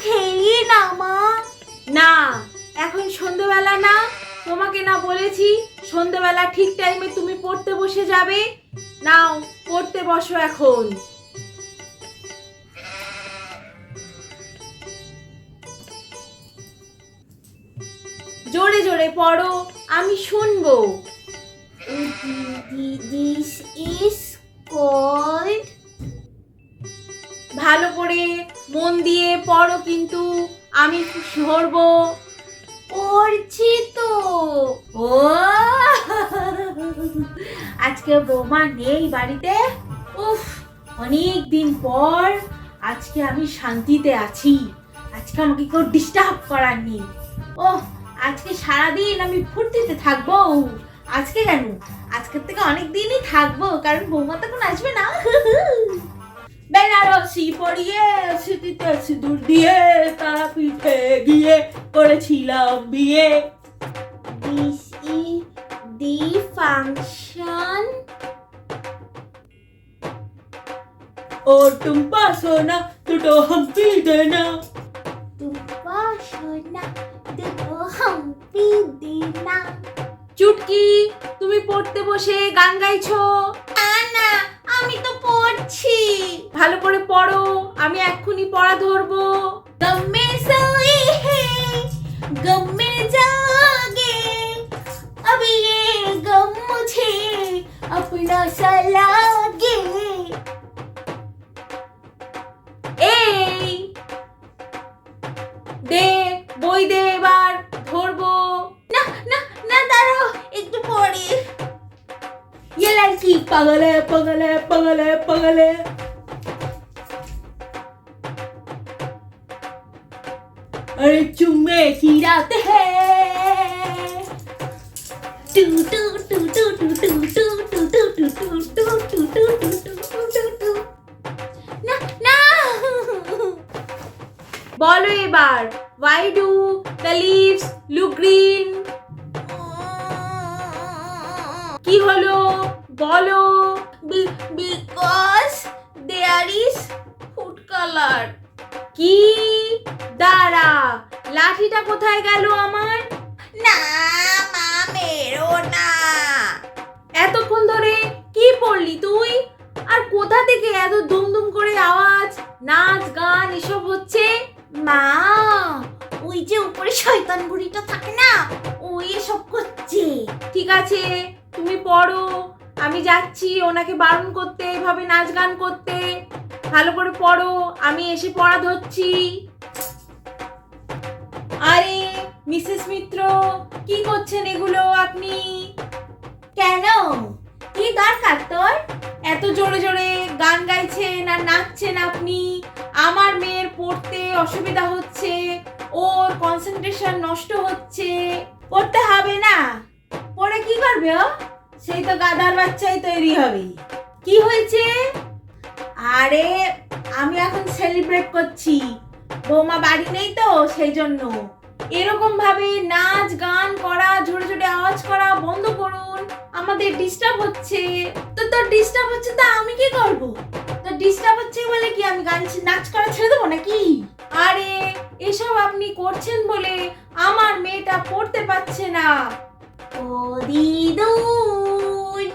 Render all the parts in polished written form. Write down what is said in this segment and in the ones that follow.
খেয়ে না মা। না, এখন সন্ধ্যেবেলা না, তোমাকে না বলেছি সন্ধ্যেবেলা ঠিক টাইমে তুমি পড়তে বসে যাবে। নাও পড়তে বসো এখন। জোরে জোরে পড়ো, আমি শুনবো। This is called. ভালো করে মন দিয়ে পড়ো, কিন্তু আমি ধরবো। পড়ছি তো। ও আজকে বৌমা নেই বাড়িতে। উফ, অনেক দিন পর আজকে আমি শান্তিতে আছি। আজকে আমাকে কেউ ডিস্টার্ব করার নেই। ওহ, আজকে সারাদিন আমি ফুর্তিতে থাকবো। আজকে কেন, আজকের থেকে অনেক দিনই থাকবো, কারণ বৌমা তখন আসবে না। বেনারসি পরিয়ে স্মৃতিতে সিঁদুর দিয়ে তারাপীঠে গিয়ে করেছিলাম বিয়ে। This is the function. ओ तुम पास हो ना तो हम पी देना। Tupa shona duto hampi dina. চুটকি, তুমি পড়তে বসে গান গাইছো। না, আমি তো পড়ছি। ভালো করে পড়ো, আমি এক্ষুনি পড়া ধরবো। गम में सोए हैं, गम में जागे, अब ये गम मुझे अपना सा लागे। এই দে, বই দে, এবার ধরবো। না না না, দাঁড়াও একটু পড়ি। ये लड़की पागल है पागल है पागल है पागल है। अरे चुम्मे की रात है। टू टू टू टू टू टू टू टू टू टू टू टू टू टू टू टू टू। না না, বলো এবার, why do the leaves look green? কি হলো বলো। because there is food color. কি, দাঁড়া, লাঠিটা কোথায় গেল আমার? না মা, মেরো না। এতক্ষণ ধরে কি পড়লি তুই? আর কোথা থেকে এত দুমদুম করে আওয়াজ, নাচ গান এসব হচ্ছে? মা, ওই যে উপরে শয়তান বুড়িটা থাকে না, ওই এসব করছে। ঠিক আছে, তুমি পড়ো, আমি যাচ্ছি ওনাকে বারণ করতে এভাবে নাচ গান করতে। ভালো করে পড়ো, আমি এসে পড়া ধরছি। আরে মিসেস মিত্র, কি করছেন এগুলো আপনি? কেন, কি দরকার তোর? এত জোরে জোরে গান গাইছেন আর নাচছেন আপনি। আমার মেয়ের পড়তে অসুবিধা হচ্ছে, ওর কনসেন্ট্রেশন নষ্ট হচ্ছে। পড়তে হবে না, পড়ে কি করবে ও? সেই তো গাধার বাচ্চাই তৈরি হবে। কি হয়েছে? আরে আমি এখন সেলিব্রেট করছি, বৌমা বাড়ি নেই তো সেই জন্য। এরকম ভাবে নাচ গান করা, জোরে জোরে আওয়াজ করা বন্ধ করুন, আমাদের ডিস্টার্ব হচ্ছে। তো তোর ডিস্টার্ব হচ্ছে, তা আমি কি করব? তো ডিস্টার্ব হচ্ছে বলে কি আমি গান নাচ করা ছেড়ে দেবো নাকি? আরে এসব আপনি করছেন বলে আমার মেয়েটা পড়তে পারছে না। ও দিদুন,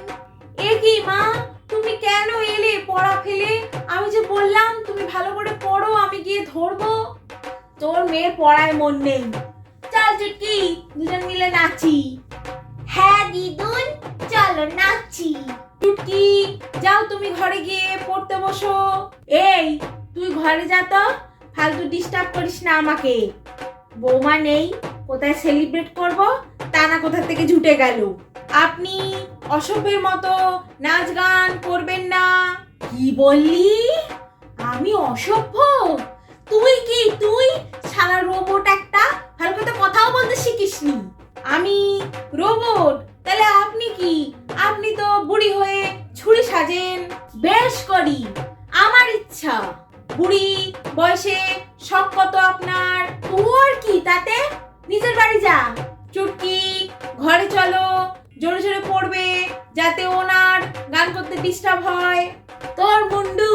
এ কি মা, তুমি কেন এলে পড়া ফেলে? আমি যে বললাম তুমি ভালো করে পড়ো, আমি গিয়ে ধরবো। তোর মেয়ের পড়ায় মন নেই। চল চুটকি, দুজন মিলে নাচি। হ্যাঁ দিদুন, চলো নাচি। চুটকি, যাও তুমি ঘরে গিয়ে পড়তে বসো। এই তুই ঘরে যা তো, ফালতু ডিস্টার্ব করিস না আমাকে। বৌমা নেই, কোথায় সেলিব্রেট করব তা না কোথা থেকে জুটে গেল। আপনি অসভ্যের মতো নাচ গান করবেন না। কি বললি? আমি অসভ্য? তুই কি, তুই সারা রোবট একটা, ভালো করে কথাও বলতে শিখিসনি। আমি রোবট? তাহলে আপনি কি? আপনি তো বুড়ি হয়ে ছুরি সাজেন। বেশ করি, আমার ইচ্ছা। বুড়ি বয়সে শখ কত আপনার? তোর কি তাতে? নিজের বাড়ি যা। চুটকি, ঘরে চলো, জোরে জোরে পড়বে যাতে ওনার গান করতে ডিস্টার্ব হয়। তোর মুন্ডু,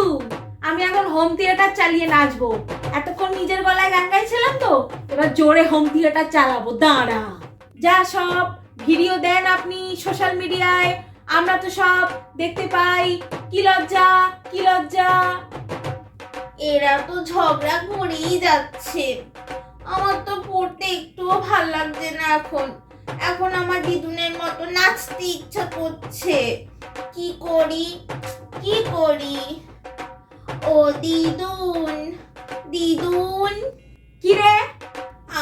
আমি এখন হোম থিয়েটার চালিয়ে নাচবো, এতক্ষণ নিজের গলায় গান দিলাম তো, এবার জোরে হোম থিয়েটার চালাবো, দাঁড়া। যা সব ভিডিও দেন আপনি সোশ্যাল মিডিয়ায়, আমরা তো সব দেখতে পাই। কি লজ্জা, কি লজ্জা। এরা তো ঝগড়া করেই যাচ্ছে। আমার তো পড়তে একটুও ভাল লাগছে না এখন। এখন আমার দিদুনের মতো নাচতে ইচ্ছা করছে। কি করি, কি করি? ও দিদুন, দিদুন, কি রে?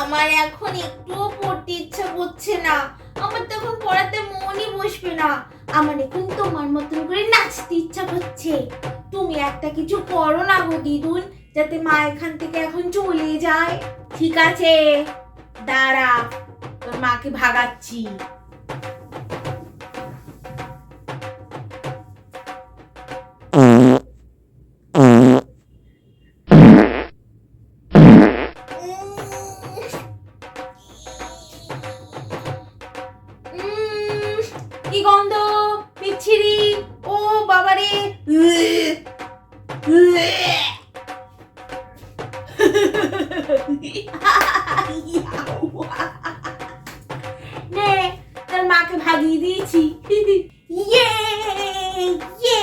আমার এখন একটুও পড়তে ইচ্ছা করছে না। আমার তো এখন পড়াতে মনই বসবে না। আমার এখন তোমার মতন করে নাচতে ইচ্ছা করছে। তুমি একটা কিছু করো না গো দিদুন, যাতে মা এখান থেকে এখন চলে যায়। ঠিক আছে, দাঁড়া, তোর মাকে ভাগাচ্ছি। কি গন্ধ, বিচ্ছিরি। ও বাবারে। নে, তোর মাকে ভাগিয়ে দিয়েছি। ইয়ে, ইয়ে,